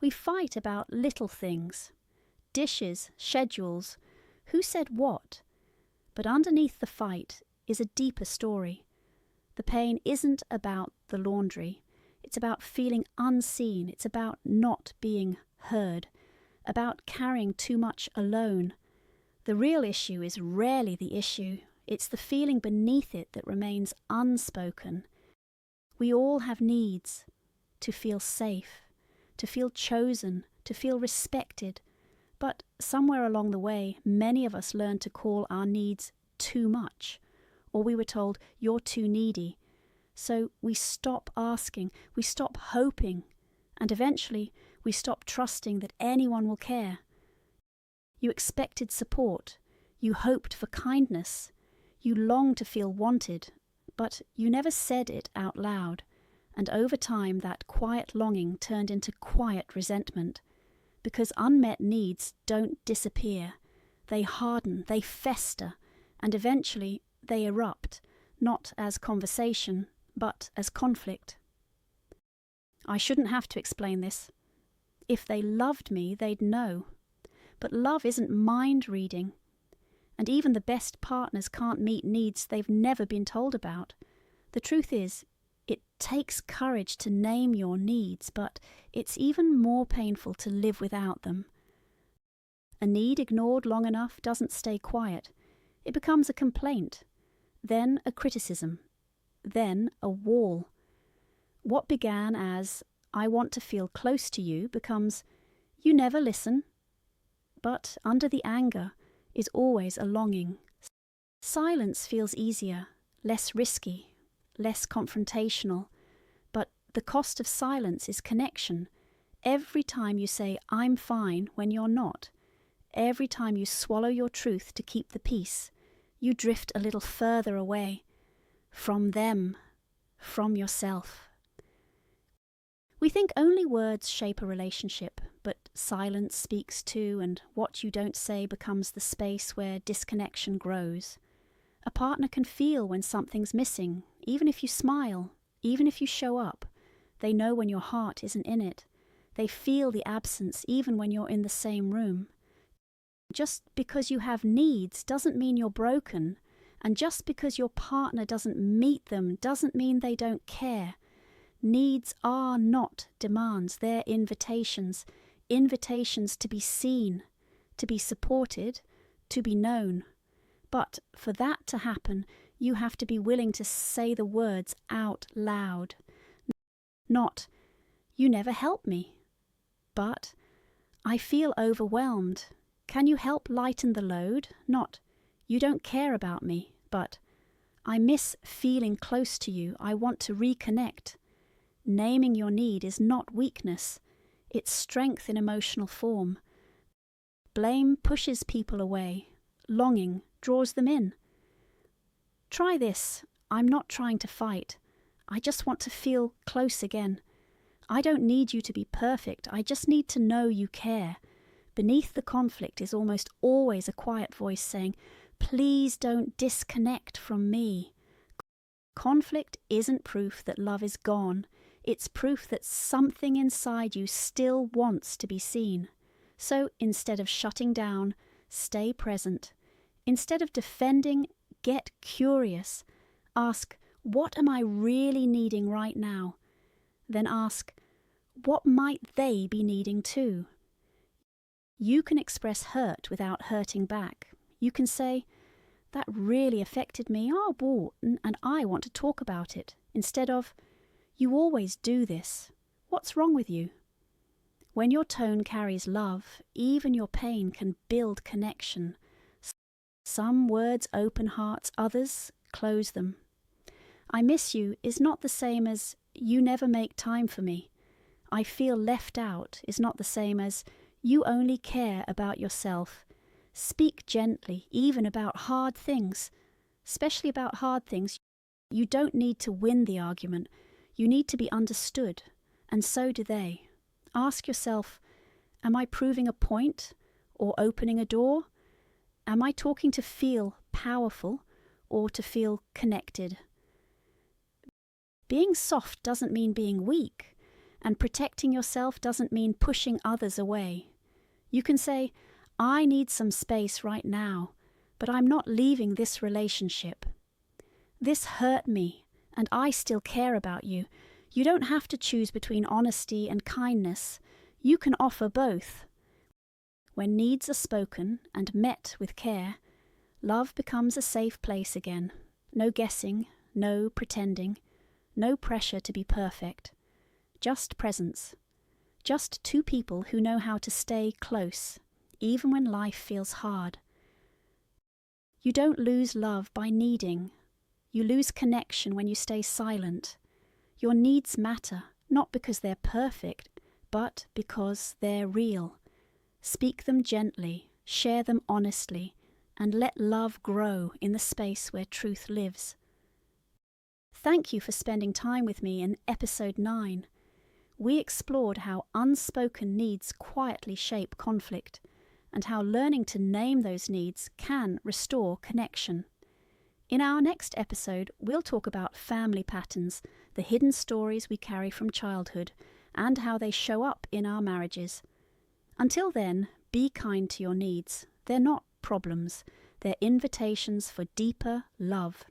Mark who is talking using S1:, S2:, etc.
S1: We fight about little things. Dishes, schedules, who said what? But underneath the fight is a deeper story. The pain isn't about the laundry. It's about feeling unseen. It's about not being heard, about carrying too much alone. The real issue is rarely the issue. It's the feeling beneath it that remains unspoken. We all have needs: to feel safe, to feel chosen, to feel respected. But somewhere along the way, many of us learned to call our needs too much, or we were told, "You're too needy." So we stop asking, we stop hoping, and eventually we stop trusting that anyone will care. You expected support, you hoped for kindness, you longed to feel wanted, but you never said it out loud, and over time that quiet longing turned into quiet resentment. Because unmet needs don't disappear. They harden, they fester, and eventually they erupt, not as conversation, but as conflict. I shouldn't have to explain this. If they loved me, they'd know. But love isn't mind reading, and even the best partners can't meet needs they've never been told about. The truth is, it takes courage to name your needs, but it's even more painful to live without them. A need ignored long enough doesn't stay quiet. It becomes a complaint, then a criticism, then a wall. What began as, "I want to feel close to you," becomes, "You never listen." But under the anger is always a longing. Silence feels easier, less risky, less confrontational, but the cost of silence is connection. Every time you say, "I'm fine," when you're not, every time you swallow your truth to keep the peace, you drift a little further away from them, from yourself. We think only words shape a relationship, but silence speaks too, and what you don't say becomes the space where disconnection grows. A partner can feel when something's missing, even if you smile, even if you show up. They know when your heart isn't in it. They feel the absence even when you're in the same room. Just because you have needs doesn't mean you're broken, and just because your partner doesn't meet them doesn't mean they don't care. Needs are not demands, they're invitations. Invitations to be seen, to be supported, to be known. But for that to happen, you have to be willing to say the words out loud. Not, "You never help me," but, "I feel overwhelmed. Can you help lighten the load?" Not, "You don't care about me," but, "I miss feeling close to you. I want to reconnect." Naming your need is not weakness. It's strength in emotional form. Blame pushes people away. Longing draws them in. Try this. I'm not trying to fight. I just want to feel close again. I don't need you to be perfect. I just need to know you care. Beneath the conflict is almost always a quiet voice saying, "Please don't disconnect from me." Conflict isn't proof that love is gone. It's proof that something inside you still wants to be seen. So instead of shutting down, stay present. Instead of defending, get curious. Ask, "What am I really needing right now?" Then ask, "What might they be needing too?" You can express hurt without hurting back. You can say, "That really affected me, and I want to talk about it," instead of, "You always do this. What's wrong with you?" When your tone carries love, even your pain can build connection. Some words open hearts, others close them. "I miss you" is not the same as "You never make time for me." "I feel left out" is not the same as "You only care about yourself." Speak gently, even about hard things. Especially about hard things. You don't need to win the argument. You need to be understood, and so do they. Ask yourself, am I proving a point or opening a door? Am I talking to feel powerful or to feel connected? Being soft doesn't mean being weak, And protecting yourself doesn't mean pushing others away. You can say, I need some space right now, but I'm not leaving this relationship. This hurt me, and I still care about you. You don't have to choose between honesty and kindness. You can offer both. When needs are spoken and met with care, love becomes a safe place again. No guessing, no pretending, no pressure to be perfect. Just presence. Just two people who know how to stay close, even when life feels hard. You don't lose love by needing. You lose connection when you stay silent. Your needs matter, not because they're perfect, but because they're real. Speak them gently, share them honestly, and let love grow in the space where truth lives. Thank you for spending time with me in episode 9. We explored how unspoken needs quietly shape conflict, and how learning to name those needs can restore connection. In our next episode, we'll talk about family patterns, the hidden stories we carry from childhood, and how they show up in our marriages. Until then, be kind to your needs. They're not problems. They're invitations for deeper love.